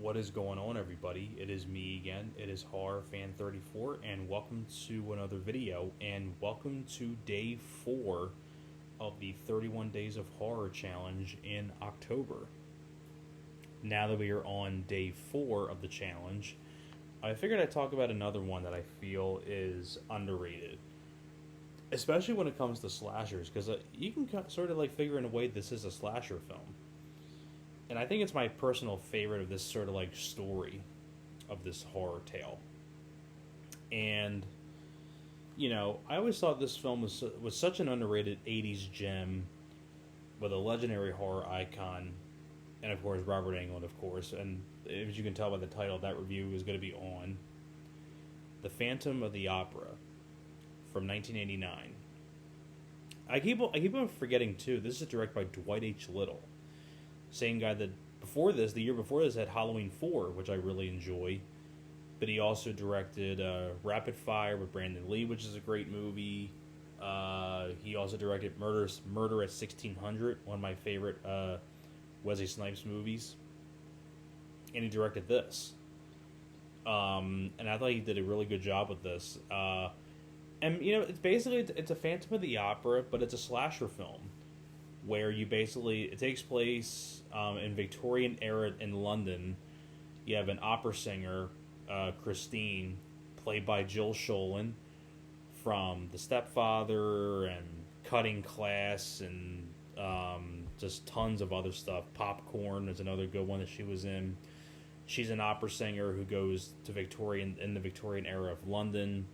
What is going on, everybody? It is me again. It is Horror Fan 34, and welcome to another video. And welcome to day 4 of the 31 Days of Horror challenge in October. Now that we are on day 4 of the challenge, I figured I'd talk about another one that I feel is underrated, especially when it comes to slashers, because you can sort of like figure in a way this is a slasher film. And I think it's my personal favorite of this sort of like story of this horror tale. And I always thought this film was such an underrated '80s gem with a legendary horror icon, and of course Robert Englund, of course. And as you can tell by the title, that review is going to be on The Phantom of the Opera from 1989. I keep on forgetting too. This is directed by Dwight H. Little, same guy that the year before this, had Halloween 4, which I really enjoy. But he also directed Rapid Fire with Brandon Lee, which is a great movie. He also directed Murder at 1600, one of my favorite Wesley Snipes movies. And he directed this. And I thought he did a really good job with this. And it's a Phantom of the Opera, but it's a slasher film where it takes place in Victorian era in London. You have an opera singer, Christine, played by Jill Schoelen, from The Stepfather and Cutting Class, and just tons of other stuff. Popcorn is another good one that she was in. She's an opera singer who goes to in the Victorian era of London,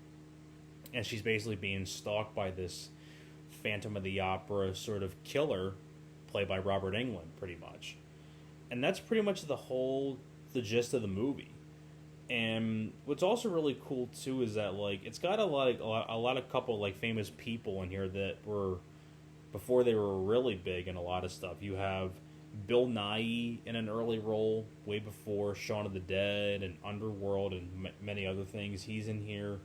and she's basically being stalked by this Phantom of the Opera sort of killer, played by Robert Englund, pretty much. And that's pretty much the gist of the movie. And what's also really cool too is that it's got a lot of couple famous people in here that were before they were really big in a lot of stuff. You have Bill Nighy in an early role, way before Shaun of the Dead and Underworld and many other things. He's in here.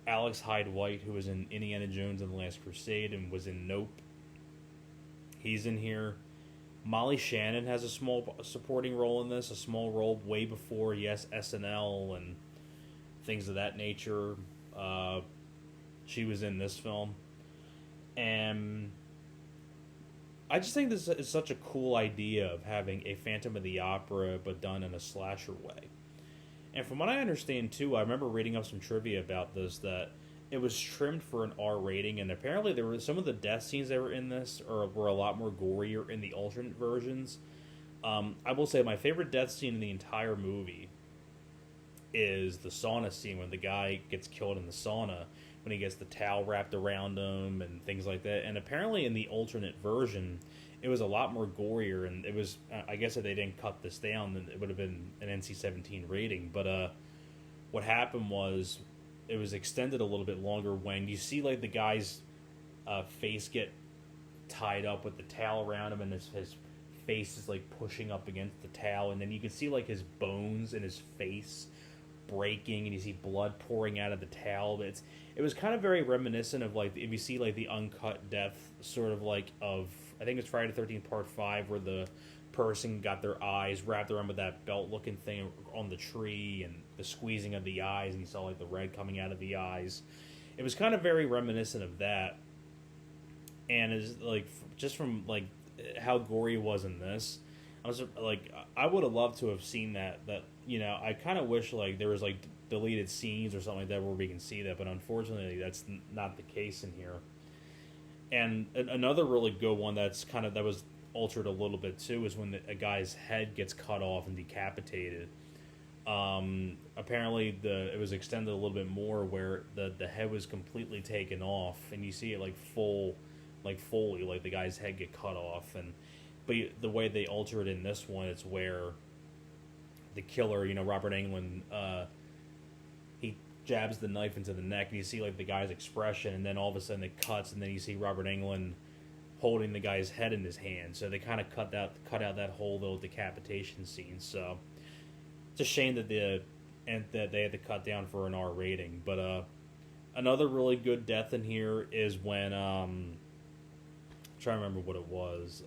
Alex Hyde White, who was in Indiana Jones and the Last Crusade and was in Nope, he's in here. Molly Shannon has a small supporting role in this, a small role way before, SNL and things of that nature. She was in this film. And I just think this is such a cool idea of having a Phantom of the Opera, but done in a slasher way. And from what I understand, too, I remember reading up some trivia about this, that it was trimmed for an R rating, and apparently there were some of the death scenes that were in this were a lot more gorier in the alternate versions. I will say my favorite death scene in the entire movie is the sauna scene when the guy gets killed in the sauna, when he gets the towel wrapped around him and things like that. And apparently in the alternate version, it was a lot more gorier, and it was, I guess if they didn't cut this down, then it would have been an NC-17 rating. But what happened was, it was extended a little bit longer when you see the guy's face get tied up with the towel around him, and his face is pushing up against the towel, and then you can see his bones in his face breaking, and you see blood pouring out of the towel. But it was kind of very reminiscent of if you see the uncut death sort of of, I think it's Friday the 13th Part 5, where the person got their eyes wrapped around with that belt looking thing on the tree, and the squeezing of the eyes, and you saw the red coming out of the eyes. It was kind of very reminiscent of that, and is just from how gory it was in this. I would have loved to have seen that. I kind of wish there was deleted scenes or something like that where we can see that, but unfortunately that's not the case in here. And another really good one that was altered a little bit too is when a guy's head gets cut off and decapitated. Apparently it was extended a little bit more, where the head was completely taken off, and you see it full, Foley, the guy's head get cut off. But the way they alter it in this one, it's where the killer, Robert Englund, he jabs the knife into the neck, and you see the guy's expression, and then all of a sudden it cuts, and then you see Robert Englund holding the guy's head in his hand. So they kind of cut out that whole little decapitation scene. So it's a shame that they had to cut down for an R rating. But another really good death in here is when I'm trying to remember what it was.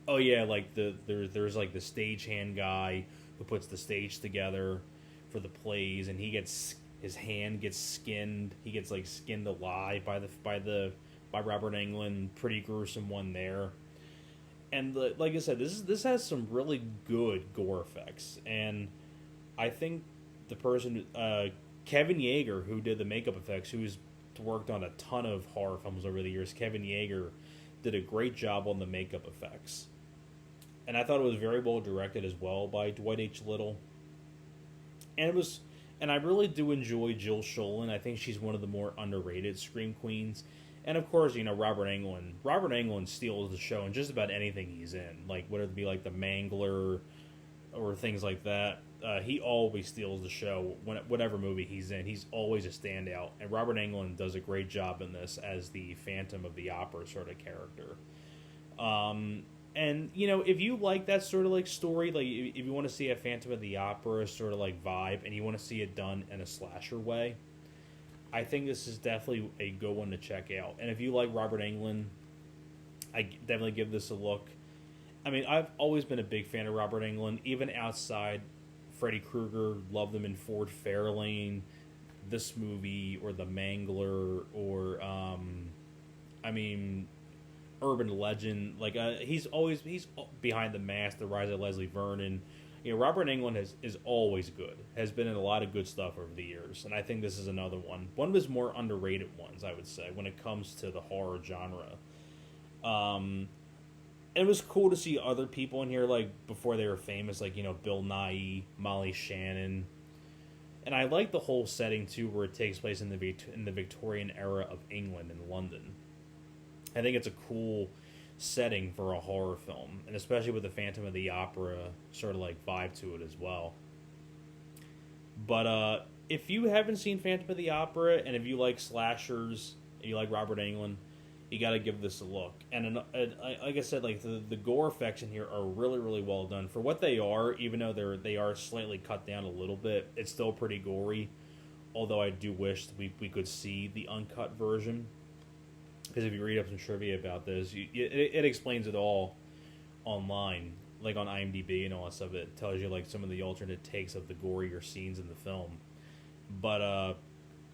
Oh yeah, there's the stagehand guy who puts the stage together for the plays, and his hand gets skinned. He gets like skinned alive by Robert Englund. Pretty gruesome one there. And like I said, this has some really good gore effects, and I think the person Kevin Yeager, who did the makeup effects, who's worked on a ton of horror films over the years, Kevin Yeager did a great job on the makeup effects. And I thought it was very well directed as well by Dwight H. Little. And I really do enjoy Jill Schoelen. I think she's one of the more underrated Scream Queens. And of course, Robert Englund. Robert Englund steals the show in just about anything he's in. Like, whether it be like The Mangler or things like that. He always steals the show. Whatever movie he's in, he's always a standout. And Robert Englund does a great job in this as the Phantom of the Opera sort of character. And, if you like that sort of, like, story, like, if you want to see a Phantom of the Opera sort of, like, vibe, and you want to see it done in a slasher way, I think this is definitely a good one to check out. And if you like Robert Englund, I definitely give this a look. I mean, I've always been a big fan of Robert Englund, even outside Freddy Krueger, loved him in Ford Fairlane, this movie, or The Mangler, or, Urban Legend. Like, he's Behind the Mask, The Rise of Leslie Vernon. Robert Englund is always good. Has been in a lot of good stuff over the years, and I think this is another one. One of his more underrated ones, I would say, when it comes to the horror genre. It was cool to see other people in here, like, before they were famous, like, Bill Nighy, Molly Shannon. And I like the whole setting, too, where it takes place in the Victorian era of England and London. I think it's a cool setting for a horror film, and especially with the Phantom of the Opera sort of, like, vibe to it as well. But if you haven't seen Phantom of the Opera, and if you like slashers, and you like Robert Englund, you got to give this a look. And like I said, like the gore effects in here are really, really well done for what they are. Even though they are slightly cut down a little bit, it's still pretty gory. Although I do wish we could see the uncut version, because if you read up some trivia about this, it explains it all online, like on IMDb and all that stuff. It tells you like some of the alternate takes of the gorier scenes in the film. But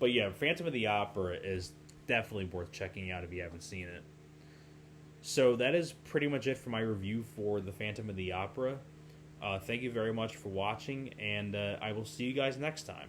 yeah, Phantom of the Opera is definitely worth checking out if you haven't seen it. So that is pretty much it for my review for the Phantom of the Opera. Thank you very much for watching, and I will see you guys next time.